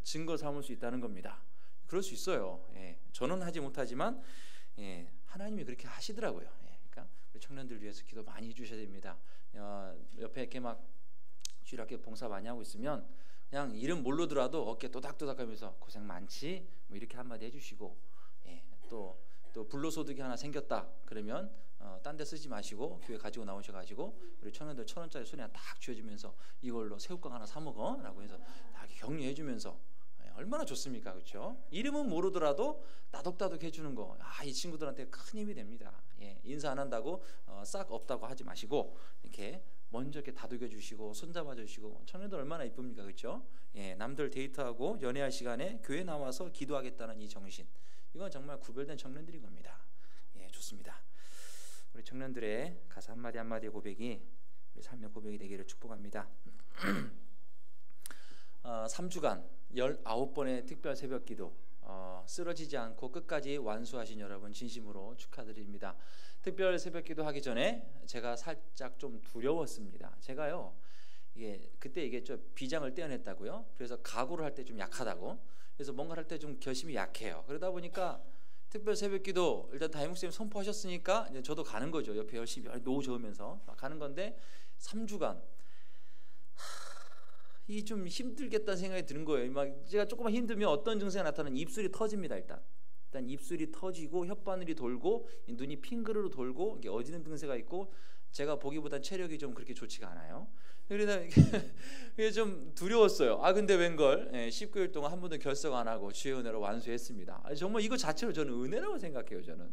증거 삼을 수 있다는 겁니다. 그럴 수 있어요. 예, 저는 하지 못하지만 하나님이 그렇게 하시더라고요. 그러니까 우리 청년들 위해서 기도 많이 해주셔야 됩니다. 옆에 이렇게 막 주일학교 봉사 많이 하고 있으면 그냥 이름 모르더라도 어깨 또닥또닥하면서 고생 많지 뭐 이렇게 한마디 해주시고, 또 불로소득이 하나 생겼다 그러면 딴 데 쓰지 마시고 교회 가지고 나오셔가지고 우리 청년들 1,000원짜리 손에 딱 쥐어주면서 이걸로 새우깡 하나 사 먹어 라고 해서 다 격려해주면서, 얼마나 좋습니까? 그렇죠? 이름은 모르더라도 따독따독 해주는 거, 이 친구들한테 큰 힘이 됩니다. 인사 안 한다고 싹 없다고 하지 마시고 이렇게 먼저 이렇게 다독여 주시고 손잡아 주시고, 청년들 얼마나 이쁩니까? 그렇죠? 남들 데이트하고 연애할 시간에 교회 나와서 기도하겠다는 이 정신, 이건 정말 구별된 청년들인 겁니다. 좋습니다. 우리 청년들의 가사 한마디 한마디의 고백이 우리 삶의 고백이 되기를 축복합니다. 3주간 19번의 특별 새벽기도 쓰러지지 않고 끝까지 완수하신 여러분 진심으로 축하드립니다. 특별 새벽기도 하기 전에 제가 살짝 좀 두려웠습니다. 제가요, 그때 얘기했죠. 비장을 떼어냈다고요. 그래서 각오를 할 때 좀 약하다고. 그래서 뭔가를 할 때 좀 결심이 약해요. 그러다 보니까 특별 새벽기도 일단 다임목사님 선포하셨으니까 이제 저도 가는 거죠. 옆에 열심히 노후 저으면서 막 가는 건데 3주간 이 좀 힘들겠다는 생각이 드는 거예요. 막 제가 조금만 힘들면 어떤 증세가 나타나는, 입술이 터집니다. 일단 입술이 터지고 혓바늘이 돌고 눈이 핑그르르 돌고 이게 어지는 증세가 있고, 제가 보기보단 체력이 좀 그렇게 좋지가 않아요. 그러다 이게 좀 두려웠어요. 근데 웬걸 19일 동안 한 번도 결석 안 하고 주의 은혜로 완수했습니다. 정말 이거 자체로 저는 은혜라고 생각해요. 저는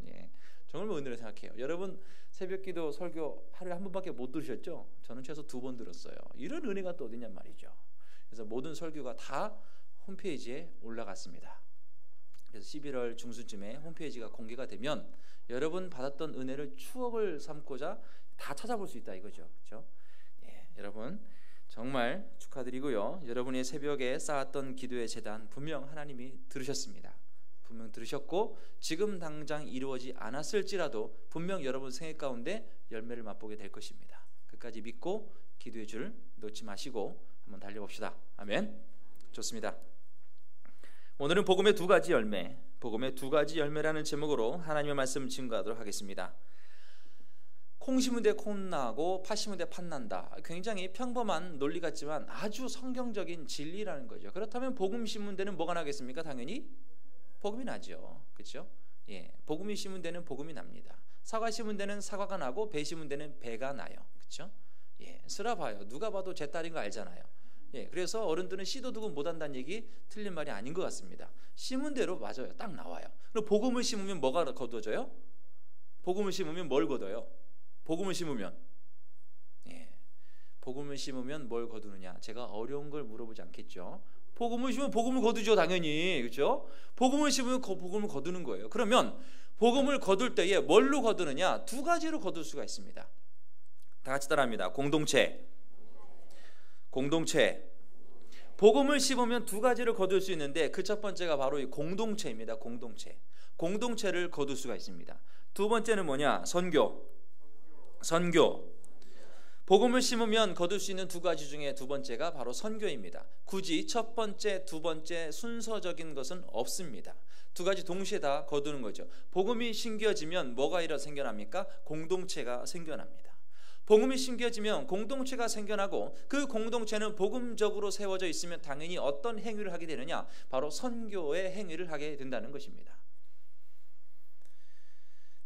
정말 은혜라고 생각해요. 여러분 새벽기도 설교 하루에 한 번밖에 못 들으셨죠? 저는 최소 2번 들었어요. 이런 은혜가 또 어디냔 말이죠. 그래서 모든 설교가 다 홈페이지에 올라갔습니다. 그래서 11월 중순쯤에 홈페이지가 공개가 되면 여러분 받았던 은혜를 추억을 삼고자 다 찾아볼 수 있다 이거죠. 그렇죠? 여러분 정말 축하드리고요. 여러분의 새벽에 쌓았던 기도의 제단 분명 하나님이 들으셨습니다. 분명 들으셨고 지금 당장 이루어지지 않았을지라도 분명 여러분 생애 가운데 열매를 맛보게 될 것입니다. 끝까지 믿고 기도의 줄 놓지 마시고 한번 달려봅시다. 아멘. 좋습니다. 오늘은 복음의 2가지 열매, 복음의 2가지 열매라는 제목으로 하나님의 말씀 증거하도록 하겠습니다. 콩 심은 데 콩 나고 팥 심은 데 팥 난다. 굉장히 평범한 논리 같지만 아주 성경적인 진리라는 거죠. 그렇다면 복음 심은 데는 뭐가 나겠습니까? 당연히 복음이 나죠. 그렇죠? 복음이 심은 데는 복음이 납니다. 사과 심은 데는 사과가 나고 배 심은 데는 배가 나요. 그렇죠? 쓰라봐요. 누가 봐도 제 딸인 거 알잖아요. 그래서 어른들은 씨도 두고 못한다는 얘기 틀린 말이 아닌 것 같습니다. 심은 대로 맞아요. 딱 나와요. 그럼 복음을 심으면 뭐가 거둬져요? 복음을 심으면 뭘 거둬요? 복음을 심으면 복음을 심으면 뭘 거두느냐? 제가 어려운 걸 물어보지 않겠죠. 복음을 심으면 복음을 거두죠. 당연히. 그렇죠? 복음을 심으면 복음을 거두는 거예요. 그러면 복음을 거둘 때에 뭘로 거두느냐? 2가지로 거둘 수가 있습니다. 다 같이 따라합니다. 공동체. 복음을 심으면 2가지를 거둘 수 있는데 그 첫 번째가 바로 이 공동체입니다. 공동체를 거둘 수가 있습니다. 2번째는 뭐냐? 선교. 복음을 심으면 거둘 수 있는 2가지 중에 2번째가 바로 선교입니다. 굳이 첫 번째, 2번째 순서적인 것은 없습니다. 2가지 동시에 다 거두는 거죠. 복음이 심겨지면 뭐가 생겨납니까? 공동체가 생겨납니다. 복음이 심겨지면 공동체가 생겨나고 그 공동체는 복음적으로 세워져 있으면 당연히 어떤 행위를 하게 되느냐? 바로 선교의 행위를 하게 된다는 것입니다.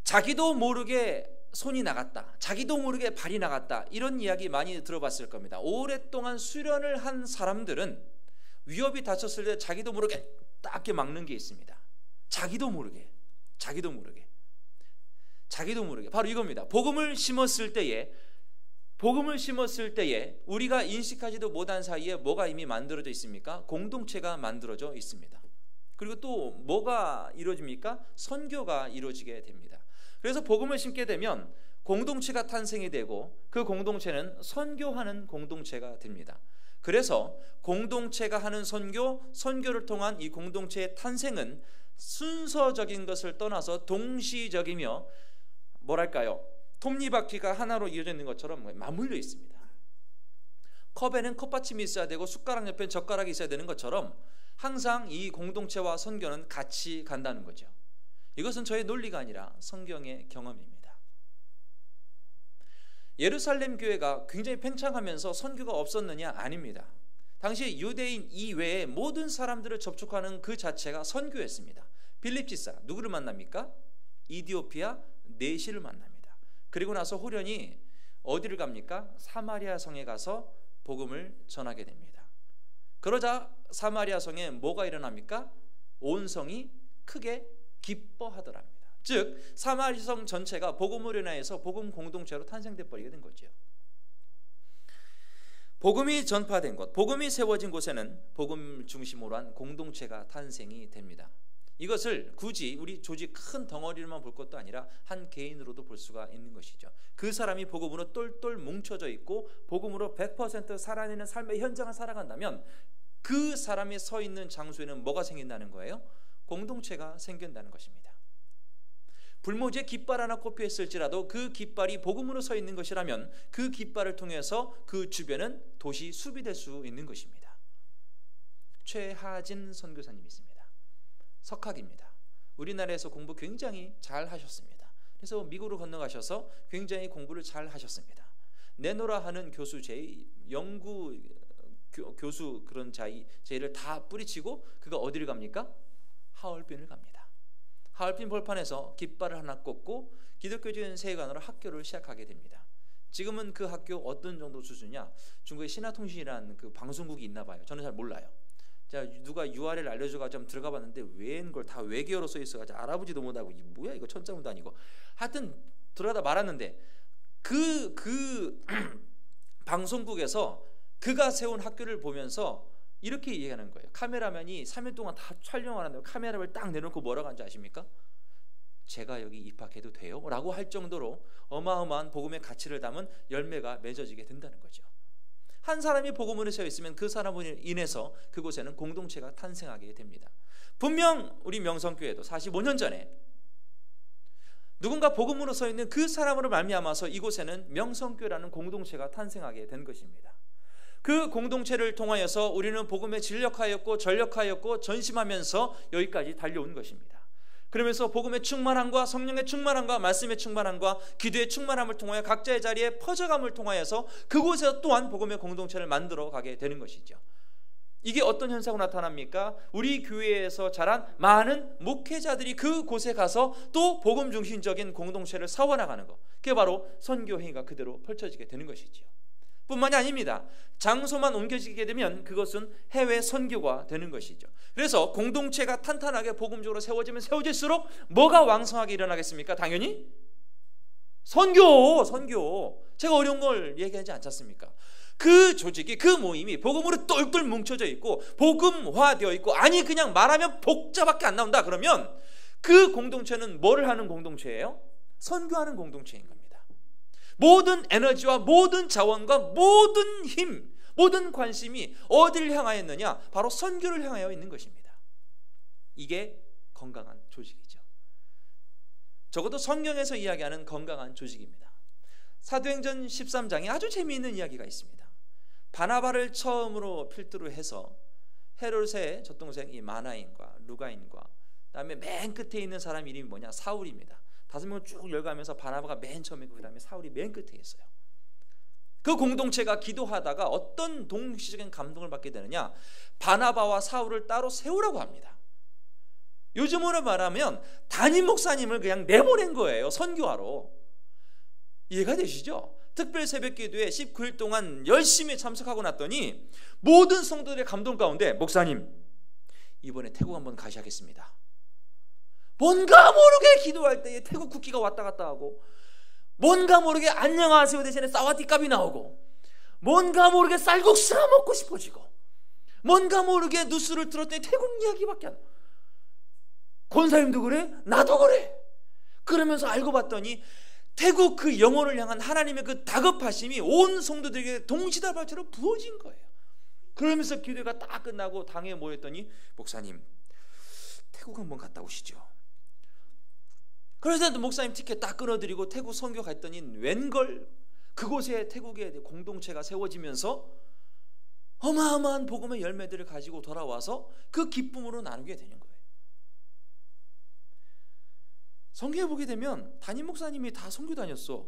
자기도 모르게 손이 나갔다, 자기도 모르게 발이 나갔다, 이런 이야기 많이 들어봤을 겁니다. 오랫동안 수련을 한 사람들은 위협이 닥쳤을 때 자기도 모르게 딱 막는 게 있습니다. 자기도 모르게 바로 이겁니다. 복음을 심었을 때에 우리가 인식하지도 못한 사이에 뭐가 이미 만들어져 있습니까? 공동체가 만들어져 있습니다. 그리고 또 뭐가 이루어집니까? 선교가 이루어지게 됩니다. 그래서 복음을 심게 되면 공동체가 탄생이 되고 그 공동체는 선교하는 공동체가 됩니다. 그래서 공동체가 하는 선교를 통한 이 공동체의 탄생은 순서적인 것을 떠나서 동시적이며 톱니바퀴가 하나로 이어져 있는 것처럼 맞물려 있습니다. 컵에는 컵받침이 있어야 되고 숟가락 옆엔 젓가락이 있어야 되는 것처럼 항상 이 공동체와 선교는 같이 간다는 거죠. 이것은 저의 논리가 아니라 성경의 경험입니다. 예루살렘 교회가 굉장히 팽창하면서 선교가 없었느냐? 아닙니다. 당시 유대인 이외의 모든 사람들을 접촉하는 그 자체가 선교였습니다. 빌립 지사 누구를 만납니까? 이디오피아 네시를 만납니다. 그리고 나서 호련히 어디를 갑니까? 사마리아 성에 가서 복음을 전하게 됩니다. 그러자 사마리아 성에 뭐가 일어납니까? 온 성이 크게 기뻐하더랍니다. 즉 사마리아 성 전체가 복음으로 인하여서 복음 공동체로 탄생돼 버리게 된 거죠. 복음이 전파된 곳, 복음이 세워진 곳에는 복음 중심으로 한 공동체가 탄생이 됩니다. 이것을 굳이 우리 조직 큰 덩어리로만 볼 것도 아니라 한 개인으로도 볼 수가 있는 것이죠. 그 사람이 복음으로 똘똘 뭉쳐져 있고 복음으로 100% 살아내는 삶의 현장을 살아간다면 그 사람이 서 있는 장소에는 뭐가 생긴다는 거예요? 공동체가 생긴다는 것입니다. 불모지에 깃발 하나 꼽혀 있을지라도 그 깃발이 복음으로 서 있는 것이라면 그 깃발을 통해서 그 주변은 도시 숲이 될 수 있는 것입니다. 최하진 선교사님이 있습니다. 석학입니다. 우리나라에서 공부 굉장히 잘 하셨습니다. 그래서 미국으로 건너가셔서 굉장히 공부를 잘 하셨습니다. 내노라 하는 교수 연구 교수 그런 제의를 다 뿌리치고 그가 어디를 갑니까? 하얼빈을 갑니다. 하얼빈 벌판에서 깃발을 하나 꽂고 기독교적인 세계관으로 학교를 시작하게 됩니다. 지금은 그 학교 어떤 정도 수준이냐? 중국의 신화통신이라는 그 방송국이 있나 봐요. 저는 잘 몰라요. 자, 누가 URL 알려줘가지고 좀 들어가 봤는데 웬 걸 다 외계어로 써 있어가지고 알아보지도 못하고 이 뭐야 이거 천자문도 아니고 하여튼 들어가다 말았는데 그 방송국에서 그가 세운 학교를 보면서 이렇게 얘기하는 거예요. 카메라맨이 3일 동안 다 촬영을 하는데 카메라를 딱 내놓고 뭐라고 하는지 아십니까? 제가 여기 입학해도 돼요? 라고 할 정도로 어마어마한 복음의 가치를 담은 열매가 맺어지게 된다는 거죠. 한 사람이 복음으로 서 있으면 그 사람으로 인해서 그곳에는 공동체가 탄생하게 됩니다. 분명 우리 명성교회도 45년 전에 누군가 복음으로 서 있는 그 사람으로 말미암아서 이곳에는 명성교회라는 공동체가 탄생하게 된 것입니다. 그 공동체를 통하여서 우리는 복음에 진력하였고 전력하였고 전심하면서 여기까지 달려온 것입니다. 그러면서 복음의 충만함과 성령의 충만함과 말씀의 충만함과 기도의 충만함을 통하여 각자의 자리에 퍼져감을 통하여서 그곳에서 또한 복음의 공동체를 만들어 가게 되는 것이죠. 이게 어떤 현상으로 나타납니까? 우리 교회에서 자란 많은 목회자들이 그곳에 가서 또 복음 중심적인 공동체를 세워나가는 것, 그게 바로 선교 행위가 그대로 펼쳐지게 되는 것이죠. 뿐만이 아닙니다. 장소만 옮겨지게 되면 그것은 해외 선교가 되는 것이죠. 그래서 공동체가 탄탄하게 복음적으로 세워지면 세워질수록 뭐가 왕성하게 일어나겠습니까? 당연히 선교. 제가 어려운 걸 얘기하지 않지 않습니까? 그 조직이, 그 모임이 복음으로 똘똘 뭉쳐져 있고 복음화되어 있고, 아니 그냥 말하면 복자밖에 안 나온다 그러면 그 공동체는 뭐를 하는 공동체예요? 선교하는 공동체인 겁니다. 모든 에너지와 모든 자원과 모든 힘, 모든 관심이 어디를 향하였느냐? 바로 선교를 향하여 있는 것입니다. 이게 건강한 조직이죠. 적어도 성경에서 이야기하는 건강한 조직입니다. 사도행전 13장에 아주 재미있는 이야기가 있습니다. 바나바를 처음으로 필두로 해서 헤롯의 젖동생 이 마나인과 루가인과 그다음에 맨 끝에 있는 사람 이름이 뭐냐? 사울입니다. 5명을 쭉 열가면서 바나바가 맨 처음이고 그 다음에 사울이 맨 끝에 있어요. 그 공동체가 기도하다가 어떤 동시적인 감동을 받게 되느냐? 바나바와 사울을 따로 세우라고 합니다. 요즘으로 말하면 담임 목사님을 그냥 내보낸 거예요. 선교하러. 이해가 되시죠? 특별 새벽 기도에 19일 동안 열심히 참석하고 났더니 모든 성도들의 감동 가운데 목사님 이번에 태국 한번 가셔야겠습니다. 뭔가 모르게 기도할 때에 태국 국기가 왔다 갔다 하고, 뭔가 모르게 안녕하세요 대신에 사와디캅이 나오고, 뭔가 모르게 쌀국수가 먹고 싶어지고, 뭔가 모르게 뉴스를 들었더니 태국 이야기밖에 안. 권사님도 그래? 나도 그래. 그러면서 알고 봤더니 태국 그 영혼을 향한 하나님의 그 다급하심이 온 성도들에게 동시다발처럼 부어진 거예요. 그러면서 기도가 딱 끝나고 당에 모였더니 목사님 태국 한번 갔다 오시죠. 그래서 목사님 티켓 딱 끊어드리고 태국 선교 갔더니 웬걸 그곳에 태국의 공동체가 세워지면서 어마어마한 복음의 열매들을 가지고 돌아와서 그 기쁨으로 나누게 되는 거예요. 성경에 보게 되면 담임 목사님이 다 선교 다녔어.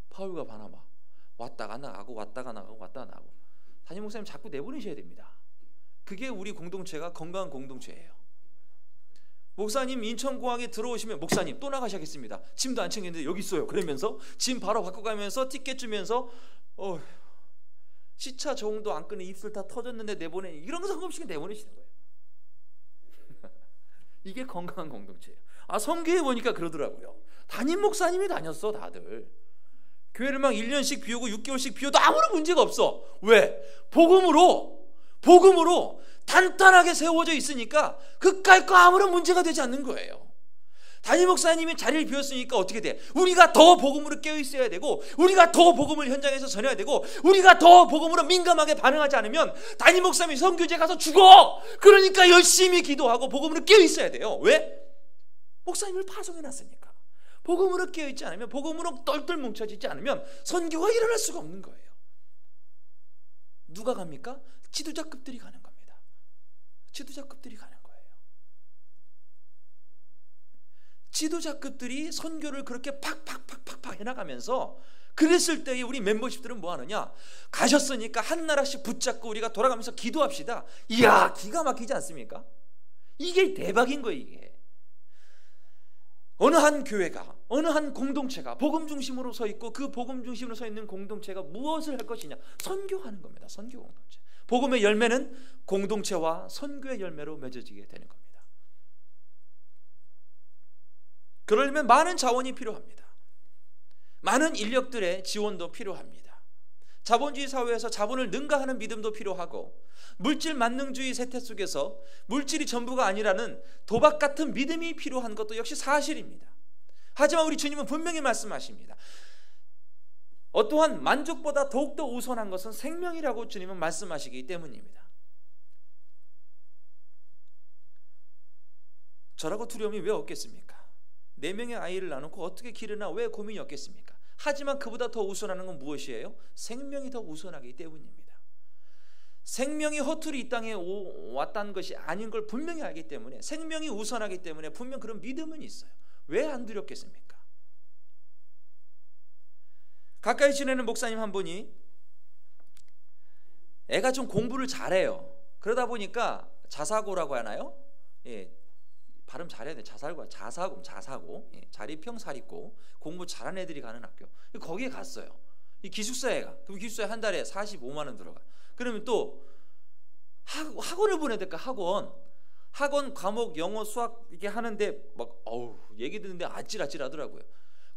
바울과 바나바 왔다가 나가고 왔다가 나가고 왔다가 나가고. 담임 목사님 자꾸 내보내셔야 됩니다. 그게 우리 공동체가 건강한 공동체예요. 목사님 인천공항에 들어오시면 목사님 또 나가셔야겠습니다. 짐도 안 챙겼는데 여기 있어요. 그러면서 짐 바로 갖고 가면서 티켓 주면서 시차 적응도 안 끄는 입술 다 터졌는데 내보내, 이런 거 상관없이 내보내시는 거예요. 이게 건강한 공동체예요. 성교에 보니까 그러더라고요. 담임 목사님이 다녔어. 다들 교회를 막 1년씩 비우고 6개월씩 비워도 아무런 문제가 없어. 왜? 복음으로 단단하게 세워져 있으니까 그까이 거 아무런 문제가 되지 않는 거예요. 담임 목사님이 자리를 비웠으니까 어떻게 돼? 우리가 더 복음으로 깨어 있어야 되고, 우리가 더 복음을 현장에서 전해야 되고, 우리가 더 복음으로 민감하게 반응하지 않으면 담임 목사님이 선교제 가서 죽어. 그러니까 열심히 기도하고 복음으로 깨어 있어야 돼요. 왜? 목사님을 파송해 놨으니까. 복음으로 깨어 있지 않으면, 복음으로 똘똘 뭉쳐지지 않으면 선교가 일어날 수가 없는 거예요. 누가 갑니까? 지도자급들이 가는 겁니다. 지도자급들이 가는 거예요. 지도자급들이 선교를 그렇게 팍팍팍팍 해나가면서, 그랬을 때에 우리 멤버십들은 뭐 하느냐? 가셨으니까 한 나라씩 붙잡고 우리가 돌아가면서 기도합시다. 이야, 기가 막히지 않습니까? 이게 대박인 거예요. 이게 어느 한 교회가, 어느 한 공동체가 복음 중심으로 서 있고, 그 복음 중심으로 서 있는 공동체가 무엇을 할 것이냐? 선교하는 겁니다. 선교 공동체. 복음의 열매는 공동체와 선교의 열매로 맺어지게 되는 겁니다. 그러려면 많은 자원이 필요합니다. 많은 인력들의 지원도 필요합니다. 자본주의 사회에서 자본을 능가하는 믿음도 필요하고, 물질 만능주의 세태 속에서 물질이 전부가 아니라는 도박 같은 믿음이 필요한 것도 역시 사실입니다. 하지만 우리 주님은 분명히 말씀하십니다. 어떠한 만족보다 더욱더 우선한 것은 생명이라고 주님은 말씀하시기 때문입니다. 저라고 두려움이 왜 없겠습니까? 4명의 아이를 낳아놓고 어떻게 기르나 왜 고민이 없겠습니까? 하지만 그보다 더 우선하는 건 무엇이에요? 생명이 더 우선하기 때문입니다. 생명이 허투루 이 땅에 왔다는 것이 아닌 걸 분명히 알기 때문에, 생명이 우선하기 때문에 분명 그런 믿음은 있어요. 왜 안 두렵겠습니까? 가까이 지내는 목사님 한 분이 애가 좀 공부를 잘해요. 그러다 보니까 자사고라고 하나요? 예, 발음 잘해야 돼. 자사고. 예, 자리평사리고 공부 잘하는 애들이 가는 학교. 거기에 갔어요. 이 기숙사에 가. 그럼 기숙사에 한 달에 45만 원 들어가. 그러면 또 학원을 보내야 될까? 학원 과목 영어 수학 이게 하는데 막 얘기 듣는데 아찔아찔 하더라고요.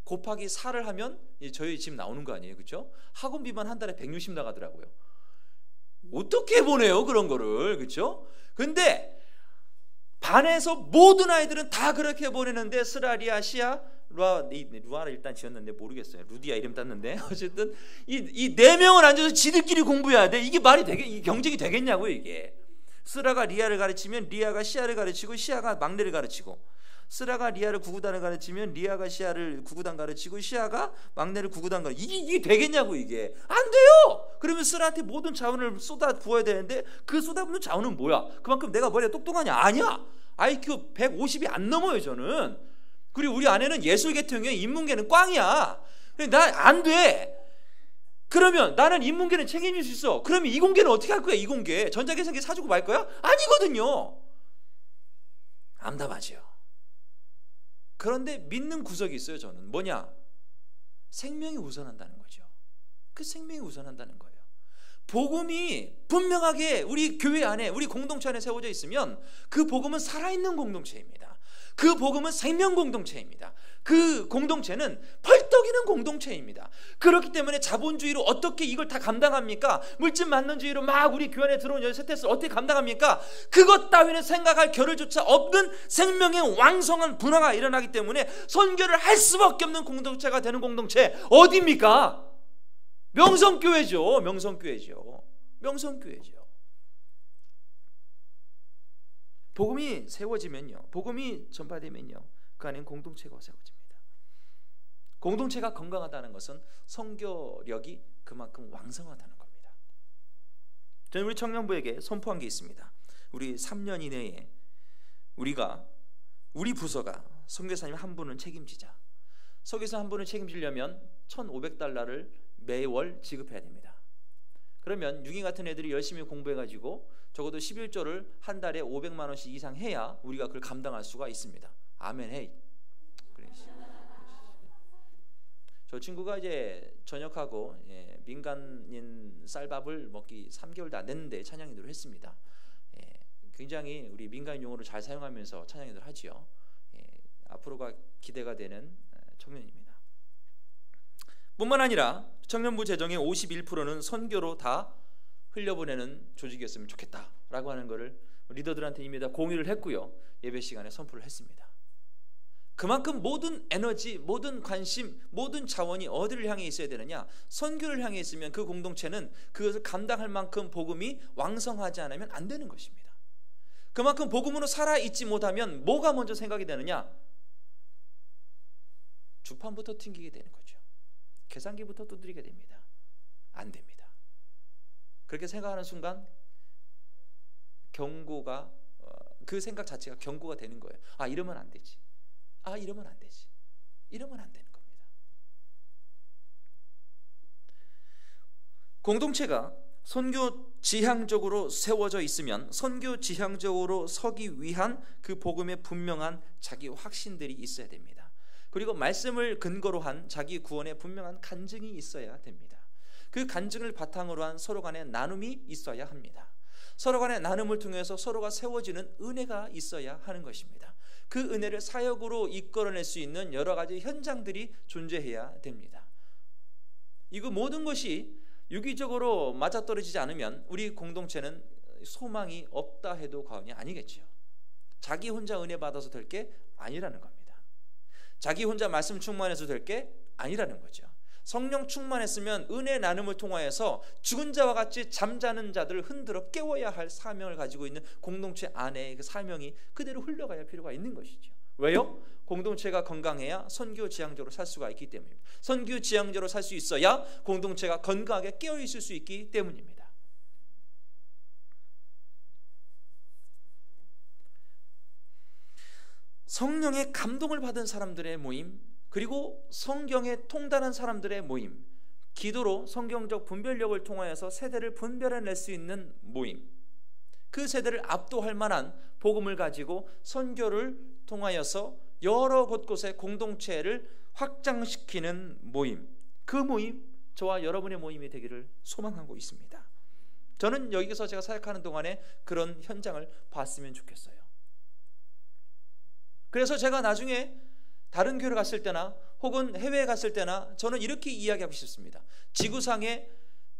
곱하기 4를 하면 저희 집 나오는 거 아니에요, 그렇죠? 학원비만 한 달에 160 나가더라고요. 어떻게 보내요 그런 거를, 그렇죠? 근데 반에서 모든 아이들은 다 그렇게 보내는데, 스라리아, 시아, 루아를 일단 지었는데 모르겠어요. 루디아 이름 땄는데 어쨌든 이 4명을 앉아서 지들끼리 공부해야 돼. 이게 말이 되게, 이 경쟁이 되겠냐고요. 이게 스라가 리아를 가르치면 리아가 시아를 가르치고, 시아가 막내를 가르치고, 스라가 리아를 구구단을 가르치면 리아가 시아를 구구단 가르치고, 시아가 막내를 구구단 가르치고, 이게 되겠냐고. 이게 안 돼요. 그러면 스라한테 모든 자원을 쏟아 부어야 되는데, 그 쏟아부는 자원은 뭐야? 그만큼 내가 머리가 똑똑하냐? 아니야. IQ 150이 안 넘어요 저는. 그리고 우리 아내는 예술계통이에요. 인문계는 꽝이야. 나 안 돼. 그러면 나는 인문계는 책임질 수 있어. 그러면 이공계는 어떻게 할 거야? 이공계 전자계산기 사주고 말 거야? 아니거든요. 암담하죠. 그런데 믿는 구석이 있어요. 저는 뭐냐? 생명이 우선한다는 거죠. 그 생명이 우선한다는 거예요. 복음이 분명하게 우리 교회 안에, 우리 공동체 안에 세워져 있으면 그 복음은 살아있는 공동체입니다. 그 복음은 생명 공동체입니다. 그 공동체는 펄떡이는 공동체입니다. 그렇기 때문에 자본주의로 어떻게 이걸 다 감당합니까? 물질 만능주의로 막 우리 교회 안에 들어온 세태스를 어떻게 감당합니까? 그것 따위는 생각할 겨를조차 없는 생명의 왕성한 분화가 일어나기 때문에 선교를 할 수밖에 없는 공동체가 되는 공동체 어디입니까? 명성교회죠. 복음이 세워지면요, 복음이 전파되면요, 그 안엔 공동체가 세워집니다. 공동체가 건강하다는 것은 선교력이 그만큼 왕성하다는 겁니다. 저는 우리 청년부에게 선포한 게 있습니다. 우리 3년 이내에 우리 부서가 선교사님 한 분은 책임지자. 선교사 한 분을 책임지려면 1,500달러를 매월 지급해야 됩니다. 그러면 유기 같은 애들이 열심히 공부해가지고 적어도 11조를 한 달에 500만 원씩 이상 해야 우리가 그걸 감당할 수가 있습니다. 아멘 헤이. 저 친구가 이제 전역하고 민간인 쌀밥을 먹기 3개월도 안 됐는데 찬양인도를 했습니다. 굉장히 우리 민간인 용어를 잘 사용하면서 찬양인도를 하지요. 앞으로가 기대가 되는 청년입니다. 뿐만 아니라 청년부 재정의 51%는 선교로 다 흘려보내는 조직이었으면 좋겠다라고 하는 것을 리더들한테 이미 다 공유를 했고요. 예배 시간에 선포를 했습니다. 그만큼 모든 에너지, 모든 관심, 모든 자원이 어디를 향해 있어야 되느냐? 선교를 향해 있으면 그 공동체는 그것을 감당할 만큼 복음이 왕성하지 않으면 안 되는 것입니다. 그만큼 복음으로 살아있지 못하면 뭐가 먼저 생각이 되느냐? 주판부터 튕기게 되는 거죠. 계산기부터 두드리게 됩니다. 안 됩니다. 그렇게 생각하는 순간 경고가 그 생각 자체가 경고가 되는 거예요. 아, 이러면 안 되지. 아, 이러면 안 되지. 이러면 안 되는 겁니다. 공동체가 선교 지향적으로 세워져 있으면 선교 지향적으로 서기 위한 그 복음의 분명한 자기 확신들이 있어야 됩니다. 그리고 말씀을 근거로 한 자기 구원의 분명한 간증이 있어야 됩니다. 그 간증을 바탕으로 한 서로 간의 나눔이 있어야 합니다. 서로 간의 나눔을 통해서 서로가 세워지는 은혜가 있어야 하는 것입니다. 그 은혜를 사역으로 이끌어낼 수 있는 여러 가지 현장들이 존재해야 됩니다. 이거 모든 것이 유기적으로 맞아떨어지지 않으면 우리 공동체는 소망이 없다 해도 과언이 아니겠죠. 자기 혼자 은혜 받아서 될 게 아니라는 겁니다. 자기 혼자 말씀 충만해서 될 게 아니라는 거죠. 성령 충만했으면 은혜 나눔을 통하여서 죽은 자와 같이 잠자는 자들을 흔들어 깨워야 할 사명을 가지고 있는 공동체 안에 그 사명이 그대로 흘러가야 할 필요가 있는 것이죠. 왜요? 공동체가 건강해야 선교 지향적으로 살 수가 있기 때문입니다. 선교 지향적으로 살 수 있어야 공동체가 건강하게 깨어 있을 수 있기 때문입니다. 성령의 감동을 받은 사람들의 모임, 그리고 성경에 통달한 사람들의 모임, 기도로 성경적 분별력을 통하여서 세대를 분별해낼 수 있는 모임, 그 세대를 압도할 만한 복음을 가지고 선교를 통하여서 여러 곳곳에 공동체를 확장시키는 모임, 그 모임, 저와 여러분의 모임이 되기를 소망하고 있습니다. 저는 여기서 제가 사역하는 동안에 그런 현장을 봤으면 좋겠어요. 그래서 제가 나중에 다른 교회를 갔을 때나 혹은 해외에 갔을 때나 저는 이렇게 이야기하고 싶습니다. 지구상에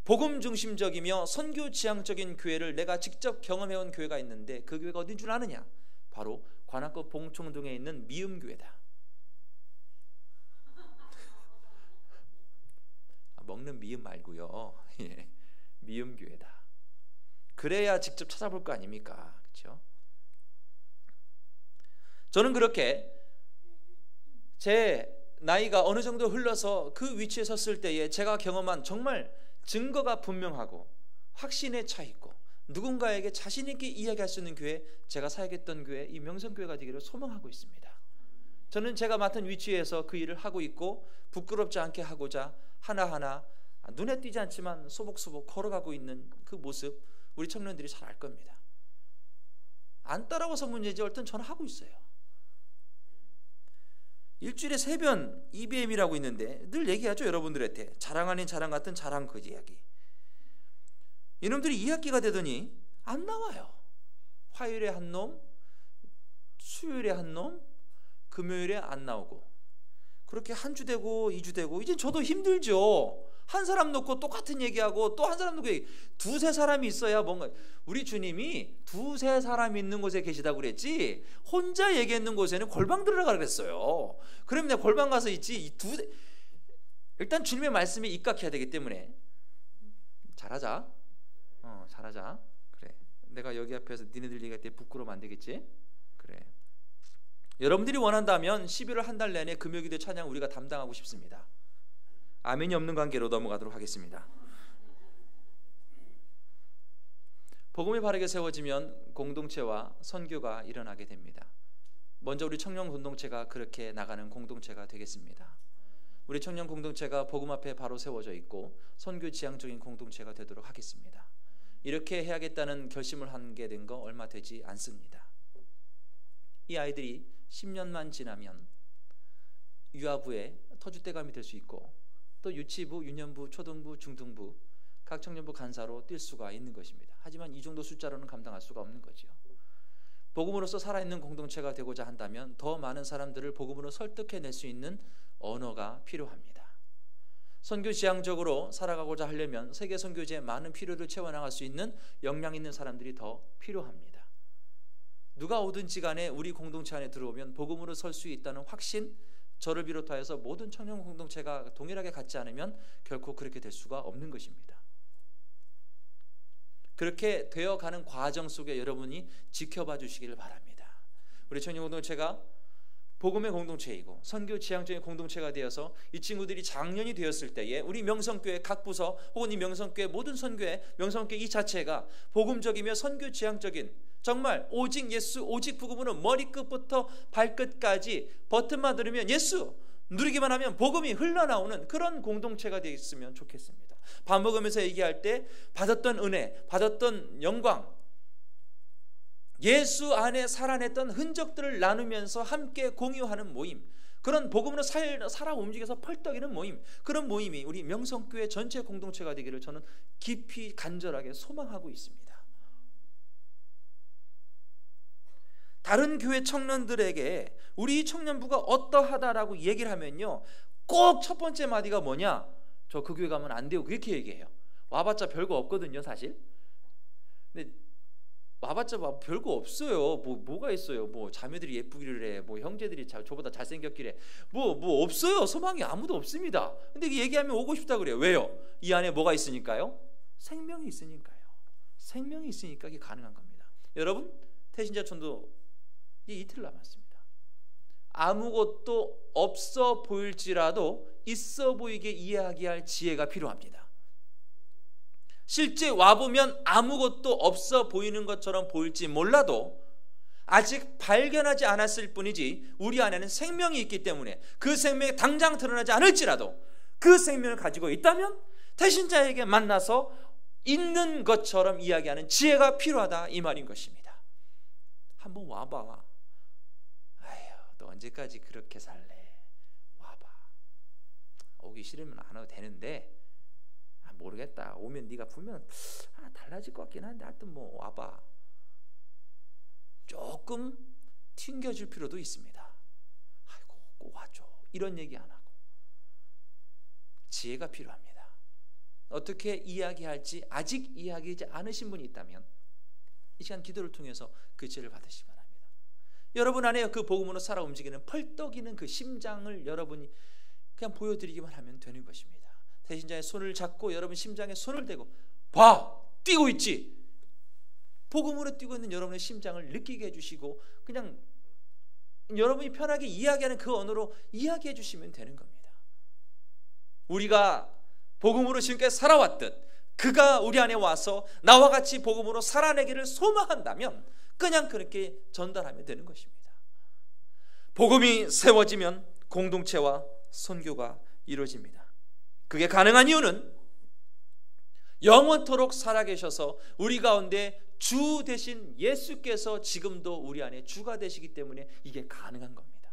복음 중심적이며 선교 지향적인 교회를 내가 직접 경험해온 교회가 있는데 그 교회가 어딘 줄 아느냐? 바로 관악구 봉총동에 있는 미음교회다. 먹는 미음 말고요. 미음교회다. 그래야 직접 찾아볼 거 아닙니까? 그렇죠? 저는 그렇게 제 나이가 어느 정도 흘러서 그 위치에 섰을 때에 제가 경험한 정말 증거가 분명하고 확신에 차 있고 누군가에게 자신 있게 이야기할 수 있는 교회, 제가 사역했던 교회, 이 명성교회가 되기를 소망하고 있습니다. 저는 제가 맡은 위치에서 그 일을 하고 있고 부끄럽지 않게 하고자 하나하나 눈에 띄지 않지만 소복소복 걸어가고 있는 그 모습, 우리 청년들이 잘 알 겁니다. 안 따라와서 문제지 얼른 저는 하고 있어요. 일주일에 3번 EBM이라고 있는데 늘 얘기하죠. 여러분들한테 자랑 아닌 자랑 같은 자랑 그 이야기. 이놈들이 2학기가 되더니 안 나와요. 화요일에 한 놈, 수요일에 한 놈, 금요일에 안 나오고, 그렇게 한 주 되고 2주 되고 이제 저도 힘들죠. 한 사람 놓고 똑같은 얘기하고 또 한 사람 놓고 두세 사람이 있어야 뭔가, 우리 주님이 두세 사람 있는 곳에 계시다고 그랬지 혼자 얘기했는 곳에는 골방 들어가라 그랬어요. 그러면 내가 골방 가서 있지. 일단 주님의 말씀에 입각해야 되기 때문에 잘하자. 잘하자. 그래. 내가 여기 앞에서 니네들 얘기할 때 부끄러우면 안 되겠지? 그래. 여러분들이 원한다면 11월 한 달 내내 금요기도 찬양 우리가 담당하고 싶습니다. 아멘이 없는 관계로 넘어가도록 하겠습니다. 복음이 바르게 세워지면 공동체와 선교가 일어나게 됩니다. 먼저 우리 청년 공동체가 그렇게 나가는 공동체가 되겠습니다. 우리 청년 공동체가 복음 앞에 바로 세워져 있고 선교 지향적인 공동체가 되도록 하겠습니다. 이렇게 해야겠다는 결심을 하게 된 거 얼마 되지 않습니다. 이 아이들이 10년만 지나면 유아부의 터줏대감이 될 수 있고 또 유치부, 유년부, 초등부, 중등부 각 청년부 간사로 뛸 수가 있는 것입니다. 하지만 이 정도 숫자로는 감당할 수가 없는 거죠. 복음으로서 살아있는 공동체가 되고자 한다면 더 많은 사람들을 복음으로 설득해낼 수 있는 언어가 필요합니다. 선교 지향적으로 살아가고자 하려면 세계 선교지의 많은 필요를 채워나갈 수 있는 역량 있는 사람들이 더 필요합니다. 누가 오든지 간에 우리 공동체 안에 들어오면 복음으로 설 수 있다는 확신, 저를 비롯하여서 모든 청년 공동체가 동일하게 갖지 않으면 결코 그렇게 될 수가 없는 것입니다. 그렇게 되어가는 과정 속에 여러분이 지켜봐 주시기를 바랍니다. 우리 청년 공동체가 복음의 공동체이고 선교 지향적인 공동체가 되어서 이 친구들이 장년이 되었을 때에 우리 명성교회 각 부서 혹은 이 명성교회 모든 선교회, 명성교회 이 자체가 복음적이며 선교 지향적인 정말 오직 예수, 오직 복음으로 머리끝부터 발끝까지 버튼만 누르면 예수, 누르기만 하면 복음이 흘러나오는 그런 공동체가 되어 있으면 좋겠습니다. 밥 먹으면서 얘기할 때 받았던 은혜, 받았던 영광, 예수 안에 살아냈던 흔적들을 나누면서 함께 공유하는 모임, 그런 복음으로 살아 움직여서 펄떡이는 모임, 그런 모임이 우리 명성교회 전체 공동체가 되기를 저는 깊이 간절하게 소망하고 있습니다. 다른 교회 청년들에게 우리 청년부가 어떠하다라고 얘기를 하면요, 꼭 첫 번째 마디가 뭐냐? 저 그 교회 가면 안 돼요. 그렇게 얘기해요. 와봤자 별거 없거든요, 사실. 근데 와봤자 별거 없어요. 뭐가 있어요? 뭐 자매들이 예쁘기를 해, 뭐 형제들이 저보다 잘생겼기래, 뭐 없어요. 소망이 아무도 없습니다. 근데 얘기하면 오고 싶다 그래요. 왜요? 이 안에 뭐가 있으니까요? 생명이 있으니까요. 생명이 있으니까 이게 가능한 겁니다. 여러분, 태신자촌도 이제 이틀 남았습니다. 아무것도 없어 보일지라도 있어 보이게 이야기할 지혜가 필요합니다. 실제 와보면 아무것도 없어 보이는 것처럼 보일지 몰라도 아직 발견하지 않았을 뿐이지 우리 안에는 생명이 있기 때문에 그 생명이 당장 드러나지 않을지라도 그 생명을 가지고 있다면 태신자에게 만나서 있는 것처럼 이야기하는 지혜가 필요하다, 이 말인 것입니다. 한번 와봐. 너 언제까지 그렇게 살래? 와봐. 오기 싫으면 안 와도 되는데 모르겠다. 오면 네가 보면 달라질 것 같긴 한데 하여튼 뭐 와봐. 조금 튕겨줄 필요도 있습니다. 아이고 꼭 와줘. 이런 얘기 안 하고 지혜가 필요합니다. 어떻게 이야기할지 아직 이야기하지 않으신 분이 있다면 이 시간 기도를 통해서 그 지혜를 받으시기 바랍니다. 여러분 안에 그 복음으로 살아 움직이는 펄떡이는 그 심장을 여러분이 그냥 보여드리기만 하면 되는 것입니다. 태신자의 손을 잡고 여러분 심장에 손을 대고 봐! 뛰고 있지? 복음으로 뛰고 있는 여러분의 심장을 느끼게 해주시고 그냥 여러분이 편하게 이야기하는 그 언어로 이야기해 주시면 되는 겁니다. 우리가 복음으로 지금까지 살아왔듯 그가 우리 안에 와서 나와 같이 복음으로 살아내기를 소망한다면 그냥 그렇게 전달하면 되는 것입니다. 복음이 세워지면 공동체와 선교가 이루어집니다. 그게 가능한 이유는 영원토록 살아계셔서 우리 가운데 주 대신 예수께서 지금도 우리 안에 주가 되시기 때문에 이게 가능한 겁니다.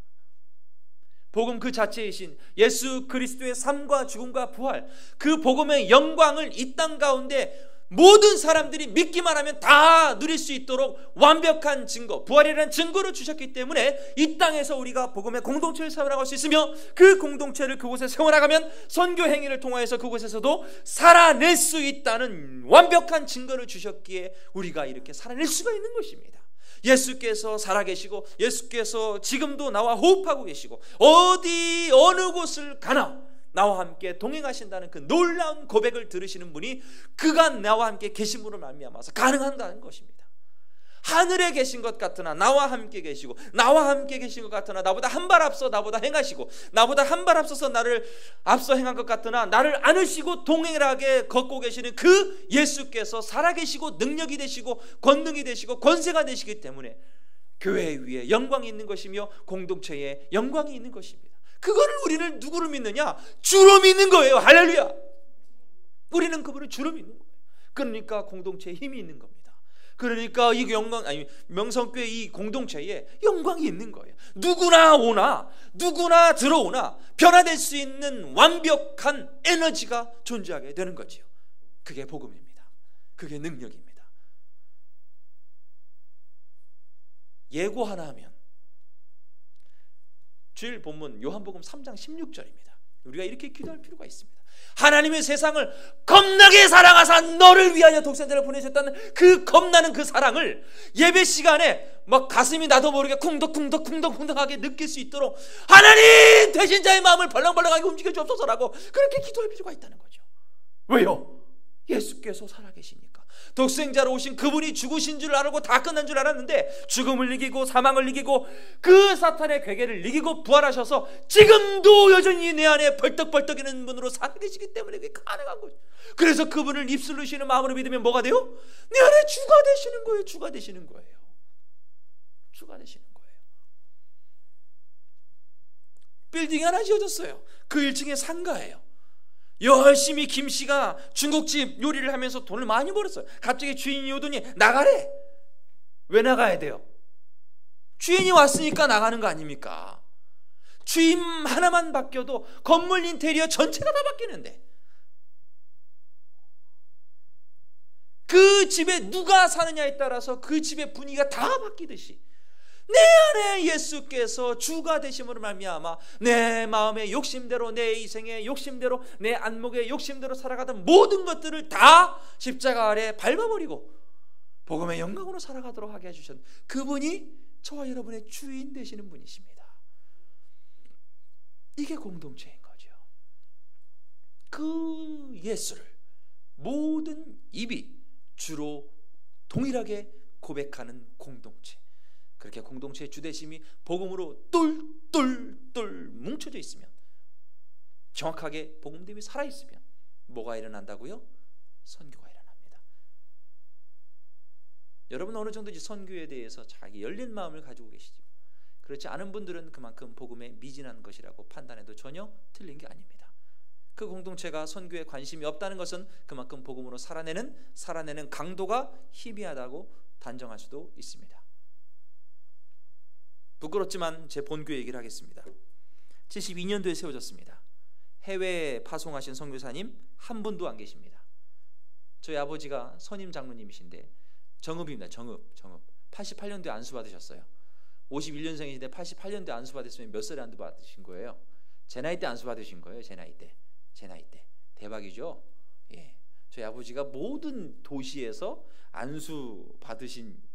복음 그 자체이신 예수 그리스도의 삶과 죽음과 부활, 그 복음의 영광을 이 땅 가운데 모든 사람들이 믿기만 하면 다 누릴 수 있도록 완벽한 증거, 부활이라는 증거를 주셨기 때문에 이 땅에서 우리가 복음의 공동체를 세워나갈 수 있으며 그 공동체를 그곳에 세워나가면 선교 행위를 통하여서 그곳에서도 살아낼 수 있다는 완벽한 증거를 주셨기에 우리가 이렇게 살아낼 수가 있는 것입니다. 예수께서 살아계시고 예수께서 지금도 나와 호흡하고 계시고 어느 곳을 가나 나와 함께 동행하신다는 그 놀라운 고백을 들으시는 분이 그가 나와 함께 계심으로 말미암아서 가능한다는 것입니다. 하늘에 계신 것 같으나 나와 함께 계시고, 나와 함께 계신 것 같으나 나보다 한 발 앞서 나보다 행하시고, 나보다 한 발 앞서서 나를 앞서 행한 것 같으나 나를 안으시고 동행하게 걷고 계시는 그 예수께서 살아계시고 능력이 되시고 권능이 되시고 권세가 되시기 때문에 교회 위에 영광이 있는 것이며 공동체에 영광이 있는 것입니다. 그거를 우리는 누구를 믿느냐? 주로 믿는 거예요. 할렐루야. 우리는 그분을 주로 믿는 거예요. 그러니까 공동체에 힘이 있는 겁니다. 그러니까 이 영광, 아니 명성교회 이 공동체에 영광이 있는 거예요. 누구나 오나 누구나 들어오나 변화될 수 있는 완벽한 에너지가 존재하게 되는 거지요. 그게 복음입니다. 그게 능력입니다. 예고 하나 하면 주일 본문 요한복음 3장 16절입니다. 우리가 이렇게 기도할 필요가 있습니다. 하나님의 세상을 겁나게 사랑하사 너를 위하여 독생자를 보내셨다는 그 겁나는 그 사랑을 예배 시간에 막 가슴이 나도 모르게 쿵덕쿵덕하게 느낄 수 있도록 하나님 되신 자의 마음을 벌렁벌렁하게 움직여 주옵소서라고 그렇게 기도할 필요가 있다는 거죠. 왜요? 예수께서 살아계시니까. 독생자로 오신 그분이 죽으신 줄 알고 다 끝난 줄 알았는데 죽음을 이기고 사망을 이기고 그 사탄의 괴계를 이기고 부활하셔서 지금도 여전히 내 안에 벌떡벌떡이는 분으로 살아계시기 때문에 그게 가능한 거죠. 그래서 그분을 입술로 쉬는 마음으로 믿으면 뭐가 돼요? 내 안에 주가 되시는 거예요. 주가 되시는 거예요. 주가 되시는 거예요. 빌딩이 하나 지어졌어요. 그 1층에 상가예요. 열심히 김씨가 중국집 요리를 하면서 돈을 많이 벌었어요. 갑자기 주인이 오더니 나가래. 왜 나가야 돼요? 주인이 왔으니까 나가는 거 아닙니까? 주인 하나만 바뀌어도 건물 인테리어 전체가 다 바뀌는데, 그 집에 누가 사느냐에 따라서 그 집의 분위기가 다 바뀌듯이 내 안에 예수께서 주가 되심으로 말미암아 내 마음의 욕심대로, 내 이생의 욕심대로, 내 안목의 욕심대로 살아가던 모든 것들을 다 십자가 아래 밟아버리고 복음의 영광으로 살아가도록 하게 해주신 그분이 저와 여러분의 주인 되시는 분이십니다. 이게 공동체인 거죠. 그 예수를 모든 입이 주로 동일하게 고백하는 공동체, 그렇게 공동체의 주대심이 복음으로 똘똘똘 뭉쳐져 있으면, 정확하게 복음됨이 살아있으면 뭐가 일어난다고요? 선교가 일어납니다. 여러분 어느 정도 선교에 대해서 자기 열린 마음을 가지고 계시죠. 그렇지 않은 분들은 그만큼 복음에 미진한 것이라고 판단해도 전혀 틀린 게 아닙니다. 그 공동체가 선교에 관심이 없다는 것은 그만큼 복음으로 살아내는 강도가 희미하다고 단정할 수도 있습니다. 부끄럽지만 제 본교 얘기를 하겠습니다. 72년도에 세워졌습니다. 해외에 파송하신 선교사님 한 분도 안 계십니다. 저희 아버지가 선임 장로님이신데 정읍입니다. 정읍. 88년도에 안수 받으셨어요. 51년생이신데 88년도에 안수 받으시면 몇 살에 안수 받으신 거예요? 제 나이 때 안수 받으신 거예요. 제 나이 때. 대박이죠? 예. 저희 아버지가 모든 도시에서 안수 받으신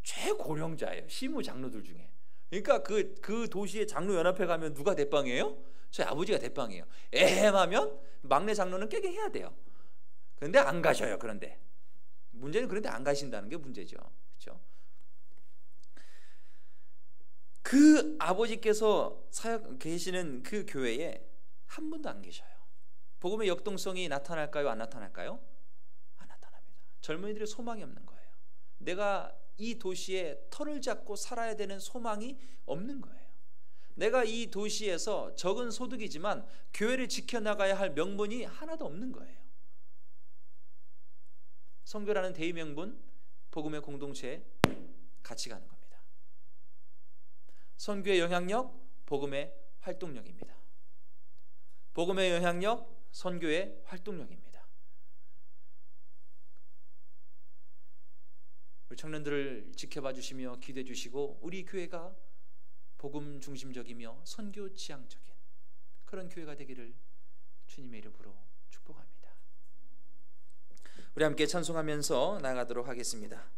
최고령자예요. 시무 장로들 중에. 그러니까 그 도시의 장로연합회 가면 누가 대빵이에요? 저희 아버지가 대빵이에요. 에헴하면 막내 장로는 깨갱해야 돼요. 그런데 안 가셔요. 그런데 문제는 그런데 안 가신다는 게 문제죠. 그렇죠? 그 아버지께서 사역 계시는 그 교회에 한 분도 안 계셔요. 복음의 역동성이 나타날까요? 안 나타날까요? 안 나타납니다. 젊은이들의 소망이 없는 거예요. 내가 이 도시에 터를 잡고 살아야 되는 소망이 없는 거예요. 내가 이 도시에서 적은 소득이지만 교회를 지켜나가야 할 명분이 하나도 없는 거예요. 선교라는 대의 명분, 복음의 공동체에 같이 가는 겁니다. 선교의 영향력, 복음의 활동력입니다. 복음의 영향력, 선교의 활동력입니다. 우리 청년들을 지켜봐 주시며 기도해 주시고 우리 교회가 복음 중심적이며 선교 지향적인 그런 교회가 되기를 주님의 이름으로 축복합니다. 우리 함께 찬송하면서 나아가도록 하겠습니다.